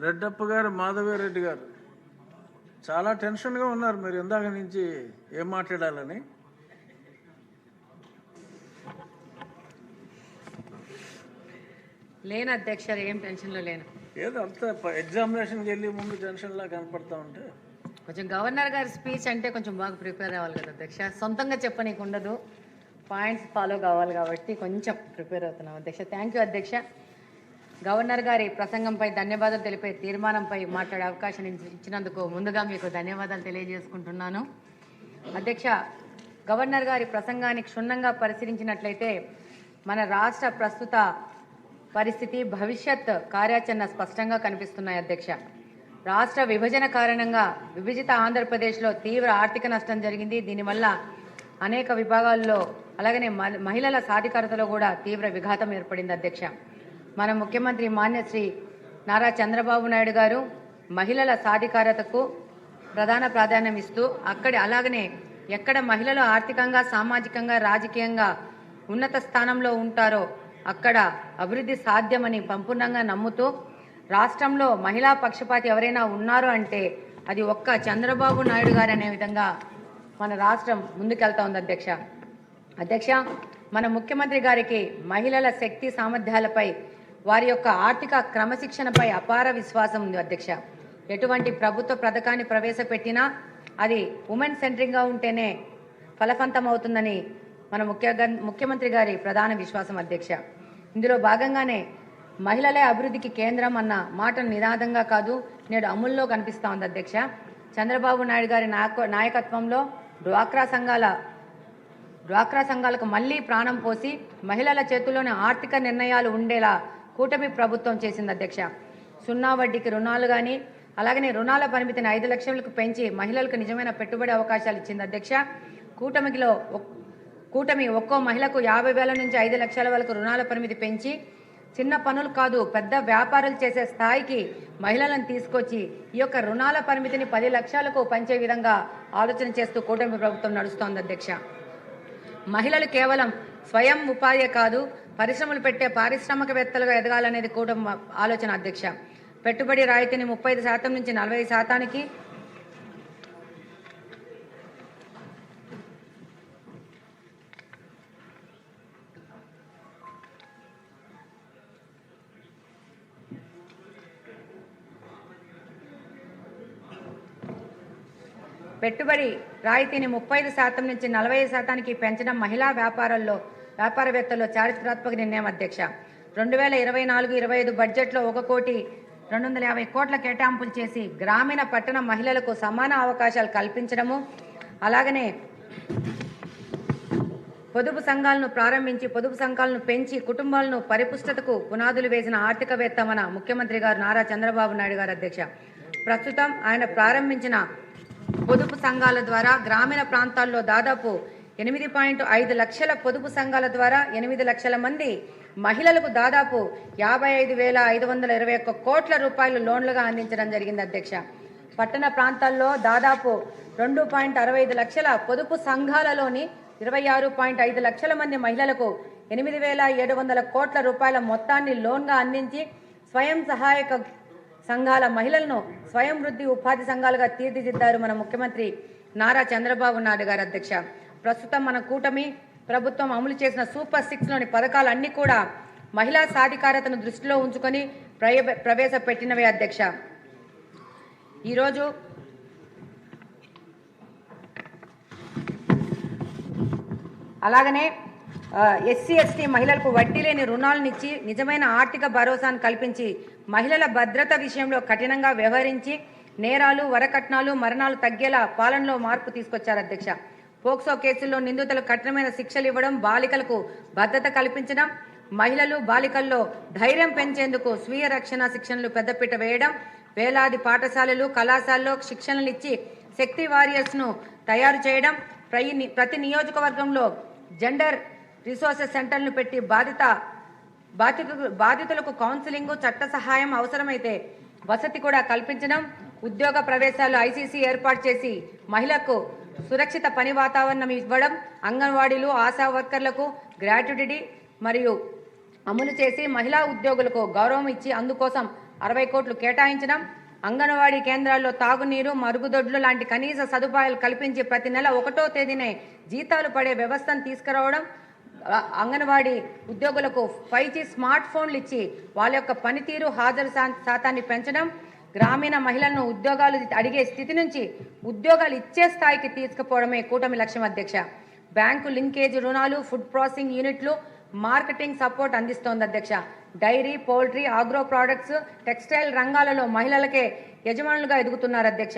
రెడ్డప్ప గారు, మాధవిరెడ్డి గారు చాలా టెన్షన్గా ఉన్నారు. మీరు ఇందాక నుంచి ఏం మాట్లాడాలని. లేను అధ్యక్ష, ఏం టెన్షన్లో లేను. ఏదో అంత ఎగ్జామినేషన్కి వెళ్ళి ముందు టెన్షన్లా కనపడతా ఉంటే కొంచెం గవర్నర్ గారి స్పీచ్ అంటే కొంచెం బాగా ప్రిపేర్ అవ్వాలి కదా అధ్యక్ష. సొంతంగా చెప్పనీకు ఉండదు, పాయింట్స్ ఫాలో కావాలి కాబట్టి కొంచెం ప్రిపేర్ అవుతున్నాం అధ్యక్ష. థ్యాంక్ యూ అధ్యక్ష. గవర్నర్ గారి ప్రసంగంపై ధన్యవాదాలు తెలిపే తీర్మానంపై మాట్లాడే అవకాశం ఇచ్చినందుకు ముందుగా మీకు ధన్యవాదాలు తెలియజేసుకుంటున్నాను అధ్యక్ష. గవర్నర్ గారి ప్రసంగాన్ని క్షుణ్ణంగా పరిశీలించినట్లయితే మన రాష్ట్ర ప్రస్తుత పరిస్థితి, భవిష్యత్ కార్యాచరణ స్పష్టంగా కనిపిస్తున్నాయి అధ్యక్ష. రాష్ట్ర విభజన కారణంగా విభజిత ఆంధ్రప్రదేశ్లో తీవ్ర ఆర్థిక నష్టం జరిగింది. దీనివల్ల అనేక విభాగాల్లో అలాగనే మహిళల సాధికారతలో కూడా తీవ్ర విఘాతం ఏర్పడింది అధ్యక్ష. మన ముఖ్యమంత్రి మాన్యశ్రీ నారా చంద్రబాబు నాయుడు గారు మహిళల సాధికారతకు ప్రధాన ప్రాధాన్యం ఇస్తూ అలాగనే ఎక్కడ మహిళలు ఆర్థికంగా, సామాజికంగా, రాజకీయంగా ఉన్నత స్థానంలో ఉంటారో అక్కడ అభివృద్ధి సాధ్యమని సంపూర్ణంగా నమ్ముతూ రాష్ట్రంలో మహిళా పక్షపాతి ఎవరైనా ఉన్నారో అంటే అది ఒక్క చంద్రబాబు నాయుడు గారు అనే విధంగా మన రాష్ట్రం ముందుకెళ్తా ఉంది అధ్యక్ష. అధ్యక్ష, మన ముఖ్యమంత్రి గారికి మహిళల శక్తి సామర్థ్యాలపై, వారి యొక్క ఆర్థిక క్రమశిక్షణపై అపార విశ్వాసం ఉంది అధ్యక్ష. ఎటువంటి ప్రభుత్వ పథకాన్ని ప్రవేశపెట్టినా అది ఉమెన్ సెంట్రింగ్గా ఉంటేనే ఫలవంతం అవుతుందని మన ముఖ్యమంత్రి గారి ప్రధాన విశ్వాసం అధ్యక్ష. ఇందులో భాగంగానే మహిళలే అభివృద్ధికి కేంద్రం అన్న మాటను నినాదంగా కాదు నేడు అమల్లో కనిపిస్తూ ఉంది అధ్యక్ష. చంద్రబాబు నాయుడు గారి నాయకత్వంలో డ్వాక్రా సంఘాలకు మళ్లీ ప్రాణం పోసి మహిళల చేతుల్లోనే ఆర్థిక నిర్ణయాలు ఉండేలా కూటమి ప్రభుత్వం చేసింది అధ్యక్ష. 0 వడ్డీకి రుణాలు కానీ, అలాగనే రుణాల పరిమితిని 5 లక్షలకు పెంచి మహిళలకు నిజమైన పెట్టుబడి అవకాశాలు ఇచ్చింది అధ్యక్ష. కూటమి ఒక్కో మహిళకు 50,000 నుంచి 5 లక్షల వరకు రుణాల పరిమితి పెంచి చిన్న పనులు కాదు పెద్ద వ్యాపారాలు చేసే స్థాయికి మహిళలను తీసుకొచ్చి ఈ యొక్క రుణాల పరిమితిని 10 లక్షలకు పెంచే విధంగా ఆలోచన చేస్తూ కూటమి ప్రభుత్వం నడుస్తోంది అధ్యక్ష. మహిళలు కేవలం స్వయం ఉపాధి కాదు, పరిశ్రమలు పెట్టే పారిశ్రామికవేత్తలుగా ఎదగాలనేది కూటమి ఆలోచన అధ్యక్ష. పెట్టుబడి రాయితీని 35% నుంచి 40%కి, పెట్టుబడి రాయితీని 35% నుంచి 40%కి పెంచడం మహిళా వ్యాపారవేత్తల్లో చారిత్రాత్మక నిర్ణయం అధ్యక్ష. 2024-25 బడ్జెట్లో 1,250 కోట్ల కేటాయింపులు చేసి గ్రామీణ పట్టణ మహిళలకు సమాన అవకాశాలు కల్పించడము, అలాగనే పొదుపు సంఘాలను ప్రారంభించి పొదుపు సంఘాలను పెంచి కుటుంబాలను పరిపుష్టతకు పునాదులు వేసిన ఆర్థికవేత్త మన ముఖ్యమంత్రి గారు నారా చంద్రబాబు నాయుడు గారు అధ్యక్ష. ప్రస్తుతం ఆయన ప్రారంభించిన పొదుపు సంఘాల ద్వారా గ్రామీణ ప్రాంతాల్లో దాదాపు 8.5 లక్షల పొదుపు సంఘాల ద్వారా 8 లక్షల మంది మహిళలకు దాదాపు 55,521 కోట్ల రూపాయలు లోన్లుగా అందించడం జరిగింది అధ్యక్ష. పట్టణ ప్రాంతాల్లో దాదాపు 2.65 లక్షల పొదుపు సంఘాలలోని 26.5 లక్షల మంది మహిళలకు 8,700 కోట్ల రూపాయల మొత్తాన్ని లోన్గా అందించి స్వయం సహాయక సంఘాల మహిళలను స్వయం వృద్ధి ఉపాధి సంఘాలుగా తీర్చిదిద్దారు మన ముఖ్యమంత్రి నారా చంద్రబాబు నాయుడు గారు అధ్యక్ష. ప్రస్తుతం మన కూటమి ప్రభుత్వం అమలు చేసిన సూపర్ 6లోని పథకాలన్నీ కూడా మహిళా సాధికారతను దృష్టిలో ఉంచుకొని ప్రవేశపెట్టినవే అధ్యక్ష. ఈరోజు అలాగనే SC/ST మహిళలకు వడ్డీ లేని రుణాలనిచ్చి నిజమైన ఆర్థిక భరోసాను కల్పించి మహిళల భద్రత విషయంలో కఠినంగా వ్యవహరించి నేరాలు, వరకట్నాలు, మరణాలు తగ్గేలా పాలనలో మార్పు తీసుకొచ్చారు అధ్యక్ష. పోక్సో కేసుల్లో నిందితులకు కఠినమైన శిక్షలు ఇవ్వడం, బాలికలకు భద్రత కల్పించడం, మహిళలు బాలికల్లో ధైర్యం పెంచేందుకు స్వీయ రక్షణ శిక్షణలు పెద్దపీట వేయడం, వేలాది పాఠశాలలు, కళాశాలలో శిక్షణలు ఇచ్చి శక్తి వారియర్స్ను తయారు చేయడం, ప్రతి నియోజకవర్గంలో జెండర్ రిసోర్సెస్ సెంటర్లను పెట్టి బాధితులకు కౌన్సిలింగ్, చట్ట సహాయం, అవసరమైతే వసతి కూడా కల్పించడం, ఉద్యోగ ప్రవేశాలు ICC ఏర్పాటు చేసి మహిళలకు సురక్షిత పని వాతావరణం ఇవ్వడం, అంగన్వాడీలు, ఆశా వర్కర్లకు గ్రాట్యుటీ మరియు అమలు చేసి మహిళా ఉద్యోగులకు గౌరవం ఇచ్చి అందుకోసం 60 కోట్లు కేటాయించడం, అంగన్వాడీ కేంద్రాల్లో తాగునీరు, మరుగుదొడ్లు లాంటి కనీస సదుపాయాలు కల్పించి ప్రతి నెల 1వ తేదీనే జీతాలు పడే వ్యవస్థను తీసుకురావడం, అంగన్వాడీ ఉద్యోగులకు 5G స్మార్ట్ ఫోన్లు ఇచ్చి వాళ్ళ యొక్క పనితీరు, హాజరు శాతాన్ని పెంచడం, గ్రామీణ మహిళలను ఉద్యోగాలు అడిగే స్థితి నుంచి ఉద్యోగాలు ఇచ్చే స్థాయికి తీసుకుపోవడమే కూటమి లక్ష్యం అధ్యక్ష. బ్యాంకు లింకేజ్ రుణాలు, ఫుడ్ ప్రాసెసింగ్ యూనిట్లు, మార్కెటింగ్ సపోర్ట్ అందిస్తోంది అధ్యక్ష. Dairy, poultry, agro products, textile రంగాలలో మహిళలకే యజమానులుగా ఎదుగుతున్నారు అధ్యక్ష.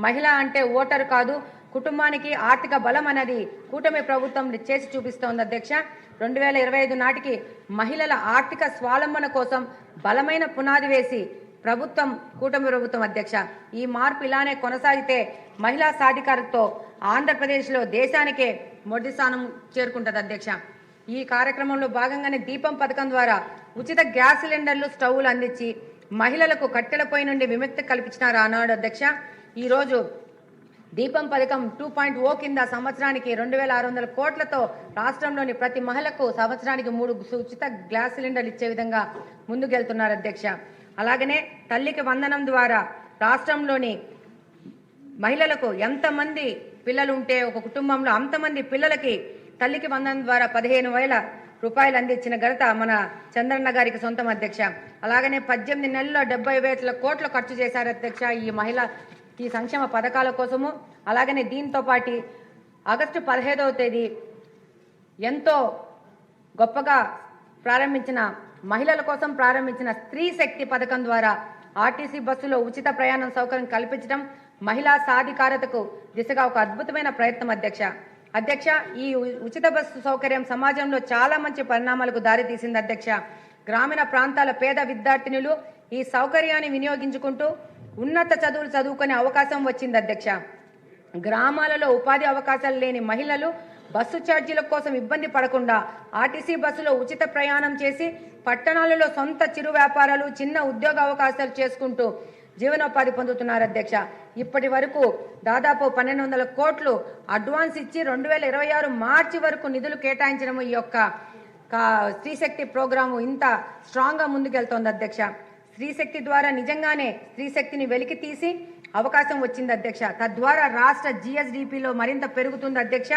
మహిళ అంటే ఓటరు కాదు, కుటుంబానికి ఆర్థిక బలం అనేది కూటమి ప్రభుత్వం చేసి చూపిస్తోంది అధ్యక్ష. 2025 నాటికి మహిళల ఆర్థిక స్వావలంబన కోసం బలమైన పునాది వేసి ప్రభుత్వం, కూటమి ప్రభుత్వం అధ్యక్ష. ఈ మార్పు ఇలానే కొనసాగితే మహిళా సాధికారతతో ఆంధ్రప్రదేశ్లో దేశానికే మొదటి స్థానం చేరుకుంటుంది అధ్యక్ష. ఈ కార్యక్రమంలో భాగంగానే దీపం పథకం ద్వారా ఉచిత గ్యాస్ సిలిండర్లు, స్టవ్లు అందించి మహిళలకు కట్టెల పొయ్యి నుండి విముక్తి కల్పించినారు ఆనాడు అధ్యక్ష. ఈరోజు దీపం పథకం 2.0 కింద సంవత్సరానికి 2600 కోట్లతో రాష్ట్రంలోని ప్రతి మహిళకు సంవత్సరానికి 3 ఉచిత గ్యాస్ సిలిండర్లు ఇచ్చే విధంగా ముందుకెళ్తున్నారు అధ్యక్ష. అలాగనే తల్లికి వందనం ద్వారా రాష్ట్రంలోని మహిళలకు ఎంతమంది పిల్లలు ఉంటే ఒక కుటుంబంలో అంతమంది పిల్లలకి తల్లికి వందనం ద్వారా 15,000 రూపాయలు అందించిన ఘనత మన చంద్రన్న గారికి సొంతం అధ్యక్ష. అలాగనే 18 నెలల్లో 70,000 కోట్లు ఖర్చు చేశారు అధ్యక్ష ఈ సంక్షేమ పథకాల కోసము. అలాగనే దీంతో పాటు ఆగస్టు 15వ తేదీ ఎంతో గొప్పగా ప్రారంభించిన మహిళల కోసం ప్రారంభించిన స్త్రీ శక్తి పథకం ద్వారా ఆర్టీసీ బస్సులో ఉచిత ప్రయాణం సౌకర్యం కల్పించడం మహిళా సాధికారతకు దిశగా ఒక అద్భుతమైన ప్రయత్నం అధ్యక్ష. ఈ ఉచిత బస్సు సౌకర్యం సమాజంలో చాలా మంచి పరిణామాలకు దారితీసింది అధ్యక్ష. గ్రామీణ ప్రాంతాల పేద విద్యార్థినులు ఈ సౌకర్యాన్ని వినియోగించుకుంటూ ఉన్నత చదువులు చదువుకునే అవకాశం వచ్చింది అధ్యక్ష. గ్రామాలలో ఉపాధి అవకాశాలు లేని మహిళలు బస్సు ఛార్జీల కోసం ఇబ్బంది పడకుండా ఆర్టీసీ బస్సులో ఉచిత ప్రయాణం చేసి పట్టణాలలో సొంత చిరు వ్యాపారాలు, చిన్న ఉద్యోగ అవకాశాలు చేసుకుంటూ జీవనోపాధి పొందుతున్నారు అధ్యక్ష. ఇప్పటి వరకు దాదాపు 1,200 కోట్లు అడ్వాన్స్ ఇచ్చి 2026 మార్చి వరకు నిధులు కేటాయించడం ఈ యొక్క స్త్రీశక్తి ప్రోగ్రాము ఇంత స్ట్రాంగ్గా ముందుకెళ్తోంది అధ్యక్ష. స్త్రీశక్తి ద్వారా నిజంగానే స్త్రీశక్తిని వెలికి తీసి అవకాశం వచ్చింది అధ్యక్ష. తద్వారా రాష్ట్ర GSDPలో మరింత పెరుగుతుంది అధ్యక్ష.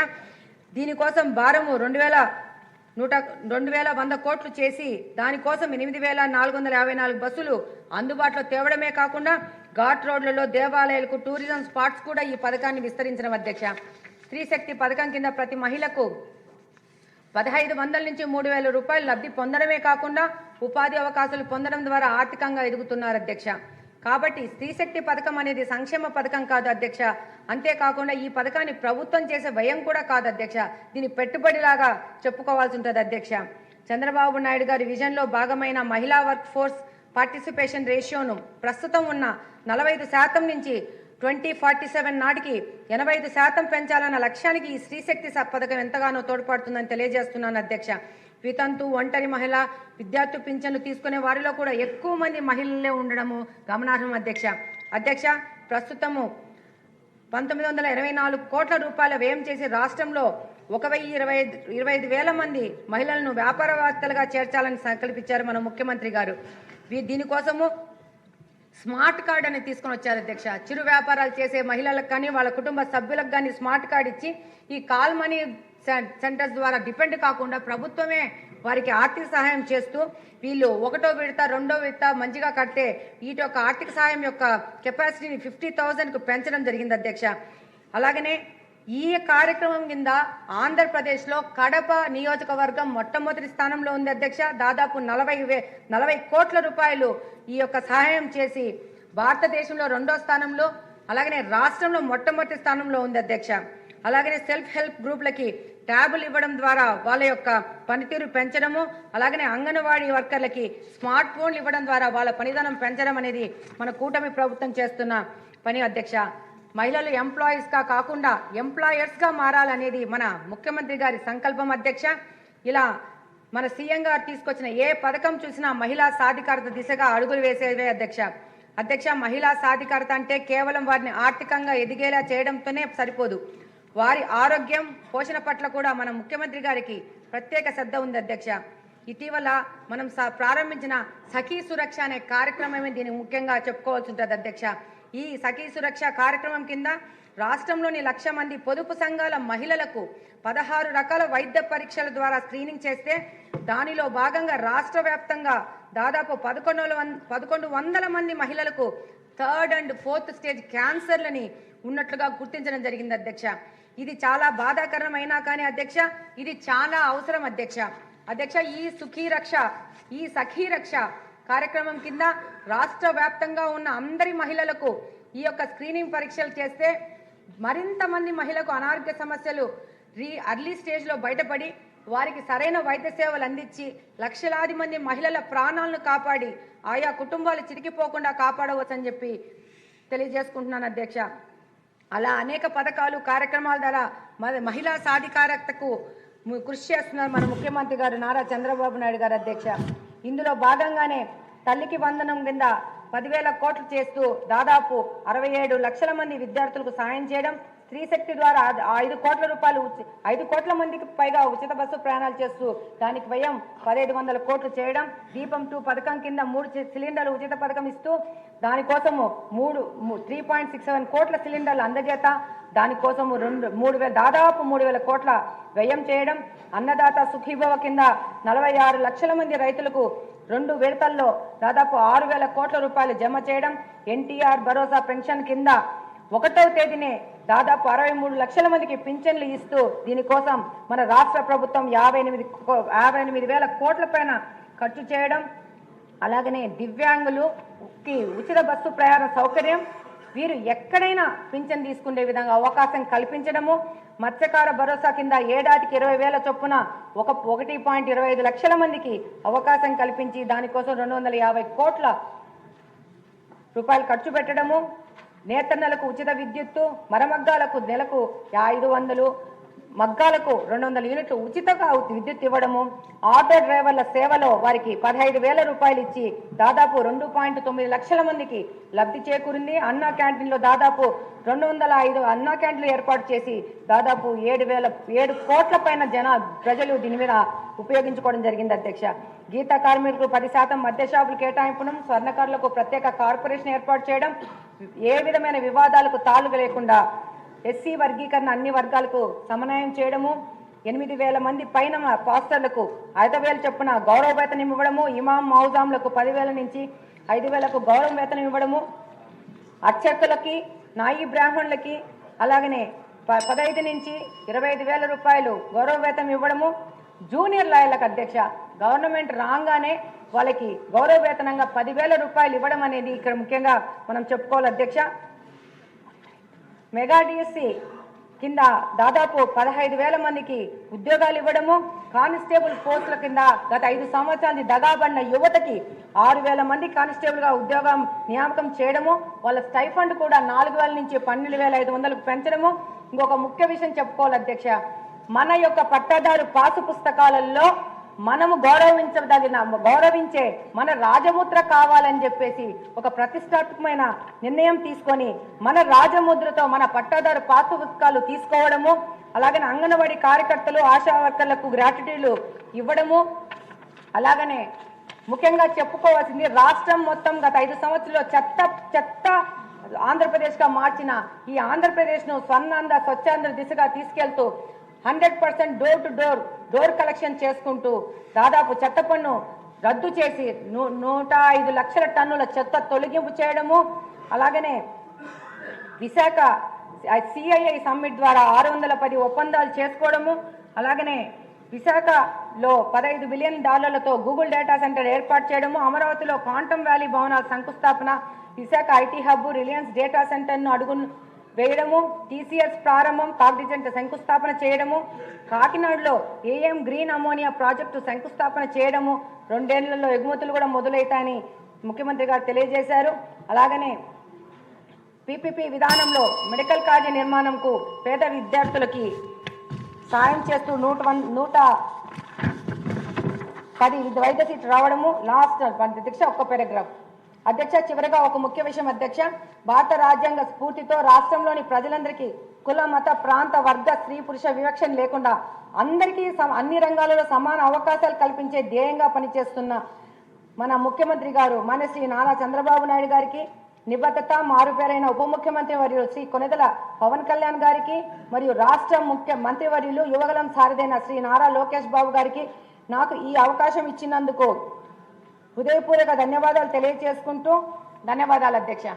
దీనికోసం భారము 2,100 కోట్లు చేసి దానికోసం 8,454 బస్సులు అందుబాటులో తేవడమే కాకుండా ఘాట్ రోడ్లలో, దేవాలయాలకు, టూరిజం స్పాట్స్ కూడా ఈ పథకాన్ని విస్తరించడం అధ్యక్ష. స్త్రీశక్తి పథకం కింద ప్రతి మహిళకు 1,500 నుంచి 3,000 రూపాయలు లబ్ధి పొందడమే కాకుండా ఉపాధి అవకాశాలు పొందడం ద్వారా ఆర్థికంగా ఎదుగుతున్నారు అధ్యక్ష. కాబట్టి స్త్రీశక్తి పథకం అనేది సంక్షేమ పథకం కాదు అధ్యక్ష. అంతేకాకుండా ఈ పథకాన్ని ప్రభుత్వం చేసే వ్యయం కూడా కాదు అధ్యక్ష. దీని పెట్టుబడిలాగా చెప్పుకోవాల్సి ఉంటుంది అధ్యక్ష. చంద్రబాబు నాయుడు గారి విజన్లో భాగమైన మహిళా వర్క్ ఫోర్స్ పార్టిసిపేషన్ రేషియోను ప్రస్తుతం ఉన్న 45% నుంచి 2047 నాటికి 85% పెంచాలన్న లక్ష్యానికి ఈ స్త్రీశక్తి పథకం ఎంతగానో తోడ్పడుతుందని తెలియజేస్తున్నాను అధ్యక్ష. వితంతు, ఒంటరి మహిళ, విద్యార్థి పింఛన్లు తీసుకునే వారిలో కూడా ఎక్కువ మంది మహిళలే ఉండడము గమనార్హం అధ్యక్ష. ప్రస్తుతము 1,924 కోట్ల రూపాయల వ్యయం చేసి రాష్ట్రంలో 1,25,000 మంది మహిళలను వ్యాపారవేత్తలుగా చేర్చాలని సంకల్పించారు మన ముఖ్యమంత్రి గారు. దీనికోసము స్మార్ట్ కార్డ్ అని తీసుకొని వచ్చారు అధ్యక్ష. చిరు వ్యాపారాలు చేసే మహిళలకు కానీ వాళ్ళ కుటుంబ సభ్యులకు కానీ స్మార్ట్ కార్డ్ ఇచ్చి ఈ కాల్ మనీ సెంటర్స్ ద్వారా డిపెండ్ కాకుండా ప్రభుత్వమే వారికి ఆర్థిక సహాయం చేస్తూ వీళ్ళు 1వ విడత 2వ విడత మంచిగా కడితే వీటి యొక్క ఆర్థిక సహాయం యొక్క కెపాసిటీని 50,000కు పెంచడం జరిగింది అధ్యక్ష. అలాగనే ఈ కార్యక్రమం కింద ఆంధ్రప్రదేశ్లో కడప నియోజకవర్గం మొట్టమొదటి స్థానంలో ఉంది అధ్యక్ష. దాదాపు 40 కోట్ల రూపాయలు ఈ యొక్క సహాయం చేసి భారతదేశంలో 2వ స్థానంలో, అలాగనే రాష్ట్రంలో మొట్టమొదటి స్థానంలో ఉంది అధ్యక్ష. అలాగనే సెల్ఫ్ హెల్ప్ గ్రూపులకి ట్యాబులు ఇవ్వడం ద్వారా వాళ్ళ యొక్క పనితీరు పెంచడము, అలాగనే అంగన్వాడీ వర్కర్లకి స్మార్ట్ ఫోన్లు ఇవ్వడం ద్వారా వాళ్ళ పనితనం పెంచడం అనేది మన కూటమి ప్రభుత్వం చేస్తున్న పని అధ్యక్ష. మహిళలు ఎంప్లాయీస్గా కాకుండా ఎంప్లాయర్స్గా మారాలనేది మన ముఖ్యమంత్రి గారి సంకల్పం అధ్యక్ష. ఇలా మన సీఎం గారు తీసుకొచ్చిన ఏ పథకం చూసినా మహిళా సాధికారత దిశగా అడుగులు వేసేవే అధ్యక్ష. మహిళా సాధికారత అంటే కేవలం వారిని ఆర్థికంగా ఎదిగేలా చేయడంతోనే సరిపోదు. వారి ఆరోగ్యం, పోషణ పట్ల కూడా మన ముఖ్యమంత్రి గారికి ప్రత్యేక శ్రద్ధ ఉంది అధ్యక్ష. ఇటీవల మనం ప్రారంభించిన సఖీ సురక్ష అనే కార్యక్రమమే దీన్ని ముఖ్యంగా చెప్పుకోవాల్సి ఉంటుంది అధ్యక్ష. ఈ సఖీ సురక్ష కార్యక్రమం కింద రాష్ట్రంలోని 1,00,000 మంది పొదుపు సంఘాల మహిళలకు 16 రకాల వైద్య పరీక్షల ద్వారా స్క్రీనింగ్ చేస్తే దానిలో భాగంగా రాష్ట్ర వ్యాప్తంగా దాదాపు 1100 మంది మహిళలకు 3rd and 4th స్టేజ్ క్యాన్సర్లని ఉన్నట్లుగా గుర్తించడం జరిగింది అధ్యక్ష. ఇది చాలా బాధాకరమైనా కానీ అధ్యక్ష ఇది చాలా అవసరం అధ్యక్ష. ఈ సఖీ రక్ష కార్యక్రమం కింద రాష్ట్ర వ్యాప్తంగా ఉన్న అందరి మహిళలకు ఈ యొక్క స్క్రీనింగ్ పరీక్షలు చేస్తే మరింత మంది మహిళలకు అనారోగ్య సమస్యలు అర్లీ స్టేజ్లో బయటపడి వారికి సరైన వైద్య సేవలు అందించి లక్షలాది మంది మహిళల ప్రాణాలను కాపాడి ఆయా కుటుంబాలు చిరిగిపోకుండా కాపాడవచ్చని చెప్పి తెలియజేసుకుంటున్నాను అధ్యక్ష. అలా అనేక పథకాలు కార్యక్రమాల ద్వారా మహిళా సాధికారతకు కృషి చేస్తున్నారు మన ముఖ్యమంత్రి గారు నారా చంద్రబాబు నాయుడు గారు అధ్యక్ష. ఇందులో భాగంగానే తల్లికి వందనం కింద 10,000 కోట్లు చేస్తూ దాదాపు 67 లక్షల మంది విద్యార్థులకు సాయం చేయడం, స్త్రీ శక్తి ద్వారా 5 కోట్ల రూపాయలు 5 కోట్ల మందికి పైగా ఉచిత బస్సు ప్రయాణాలు చేస్తూ దానికి వ్యయం 1,500 కోట్లు చేయడం, దీపం 2 పథకం కింద 3 సిలిండర్లు ఉచిత పథకం ఇస్తూ దానికోసము 3.67 కోట్ల సిలిండర్లు అందజేత దానికోసము దాదాపు 3,000 కోట్ల వ్యయం చేయడం, అన్నదాత సుఖీభవ కింద 46 లక్షల మంది రైతులకు 2 విడతల్లో దాదాపు 6,000 కోట్ల రూపాయలు జమ చేయడం, ఎన్టీఆర్ భరోసా పెన్షన్ కింద 1వ తేదీనే దాదాపు 63 లక్షల మందికి పింఛన్లు ఇస్తూ దీనికోసం మన రాష్ట్ర ప్రభుత్వం 58,000 కోట్ల పైన ఖర్చు చేయడం, అలాగనే దివ్యాంగులకి ఉచిత బస్సు ప్రయాణ సౌకర్యం, వీరు ఎక్కడైనా పింఛన్ తీసుకునే విధంగా అవకాశం కల్పించడము, మత్స్యకార భరోసా కింద ఏడాదికి 20,000 చొప్పున 1.25 లక్షల మందికి అవకాశం కల్పించి దానికోసం 250 కోట్ల రూపాయలు ఖర్చు పెట్టడము, నేతన్నలకు ఉచిత విద్యుత్తు, మరమగ్గాలకు నెలకు 500, మగ్గాలకు 200 యూనిట్లు ఉచితంగా విద్యుత్ ఇవ్వడము, ఆటో డ్రైవర్ల సేవలో వారికి 15,000 రూపాయలు ఇచ్చి దాదాపు 2.9 లక్షల మందికి లబ్ధి చేకూరింది. అన్నా క్యాంటీన్లో దాదాపు 205 అన్నా క్యాంటీన్లు ఏర్పాటు చేసి దాదాపు 7 కోట్ల పైన ప్రజలు దీని మీద ఉపయోగించుకోవడం జరిగింది అధ్యక్ష. గీత కార్మికులకు 10% మద్య షాపులు కేటాయింపడం, స్వర్ణకారులకు ప్రత్యేక కార్పొరేషన్ ఏర్పాటు చేయడం, ఏ విధమైన వివాదాలకు తాళుగా లేకుండా ఎస్సీ వర్గీకరణ అన్ని వర్గాలకు సమన్వయం చేయడము, 8,000 మంది పైన పాస్టర్లకు 5,000 చొప్పున గౌరవ వేతనం ఇవ్వడము, ఇమాం మౌజాంలకు 10,000 నుంచి 5,000కు గౌరవ వేతనం ఇవ్వడము, అర్చకులకి నాయి బ్రాహ్మణులకి అలాగనే 15 నుంచి 25,000 రూపాయలు గౌరవ వేతనం ఇవ్వడము, జూనియర్ లాయర్లకు అధ్యక్ష గవర్నమెంట్ రాగానే వాళ్ళకి గౌరవ వేతనంగా 10,000 రూపాయలు ఇవ్వడం అనేది ఇక్కడ ముఖ్యంగా మనం చెప్పుకోవాలి అధ్యక్ష. మెగా డిఎస్సి కింద దాదాపు 15,000 మందికి ఉద్యోగాలు ఇవ్వడము, కానిస్టేబుల్ పోస్టుల కింద గత 5 సంవత్సరాల దగాబడిన యువతకి 6,000 మంది కానిస్టేబుల్గా ఉద్యోగం నియామకం చేయడము, వాళ్ళ స్టైఫండ్ కూడా 4,000 నుంచి 12,500కు పెంచడము. ఇంకొక ముఖ్య విషయం చెప్పుకోవాలి అధ్యక్ష, మన యొక్క పట్టాదారు పాసు పుస్తకాలలో మనము గౌరవించే మన రాజముద్ర కావాలని చెప్పేసి ఒక ప్రతిష్టాత్మకమైన నిర్ణయం తీసుకొని మన రాజముద్రతో మన పట్టాదారు పాసు పుస్తకాలు తీసుకోవడము, అలాగనే అంగన్వాడీ కార్యకర్తలు ఆశా వర్కర్లకు గ్రాట్యుటీలు ఇవ్వడము, అలాగనే ముఖ్యంగా చెప్పుకోవాల్సింది రాష్ట్రం మొత్తం గత 5 సంవత్సరాల్లో చెత్త ఆంధ్రప్రదేశ్గా మార్చిన ఈ ఆంధ్రప్రదేశ్ను స్వచ్ఛాంధ్ర దిశగా తీసుకెళ్తూ 100% డోర్ కలెక్షన్ చేసుకుంటూ దాదాపు చెత్త పన్ను రద్దు చేసి 105 లక్షల టన్నుల చెత్త తొలగింపు చేయడము, అలాగనే విశాఖ సిఐఐ సమ్మిట్ ద్వారా 610 ఒప్పందాలు చేసుకోవడము, అలాగనే విశాఖలో $15 బిలియన్ గూగుల్ డేటా సెంటర్ ఏర్పాటు చేయడము, అమరావతిలో క్వాంటమ్ వ్యాలీ భవనాల శంకుస్థాపన, Visakha IT hub, Reliance data సెంటర్ను అడుగు వేయడము, టీసీఎస్ ప్రారంభం, కాగ్నిజెంట్ శంకుస్థాపన చేయడము, కాకినాడలో ఏఎం గ్రీన్ అమోనియా ప్రాజెక్టు శంకుస్థాపన చేయడము, 2 ఏళ్లలో ఎగుమతులు కూడా మొదలవుతాయని ముఖ్యమంత్రి గారు తెలియజేశారు. అలాగనే పీపీపీ విధానంలో మెడికల్ కాలేజీ నిర్మాణంకు పేద విద్యార్థులకి సాయం చేస్తూ 110 వైద్య సీట్లు రావడము. లాస్ట్ అధ్యక్ష ఒక్క పారాగ్రాఫ్, అధ్యక్ష, చివరగా ఒక ముఖ్య విషయం అధ్యక్ష, భారత రాజ్యాంగ స్ఫూర్తితో రాష్ట్రంలోని ప్రజలందరికీ కుల మత ప్రాంత వర్గ స్త్రీ పురుష వివక్షణ లేకుండా అందరికీ అన్ని రంగాలలో సమాన అవకాశాలు కల్పించే ధ్యేయంగా పనిచేస్తున్న మన ముఖ్యమంత్రి గారు మన శ్రీ నారా చంద్రబాబు నాయుడు గారికి, నిబద్ధత మారుపేరైన ఉప ముఖ్యమంత్రి వర్యులు శ్రీ కొనిదెల పవన్ కళ్యాణ్ గారికి, మరియు రాష్ట్ర ముఖ్య మంత్రివర్యులు యువగలం సారథైన శ్రీ నారా లోకేష్ బాబు గారికి నాకు ఈ అవకాశం ఇచ్చినందుకు హృదయపూర్వక ధన్యవాదాలు తెలియజేసుకుంటూ, ధన్యవాదాలు అధ్యక్ష.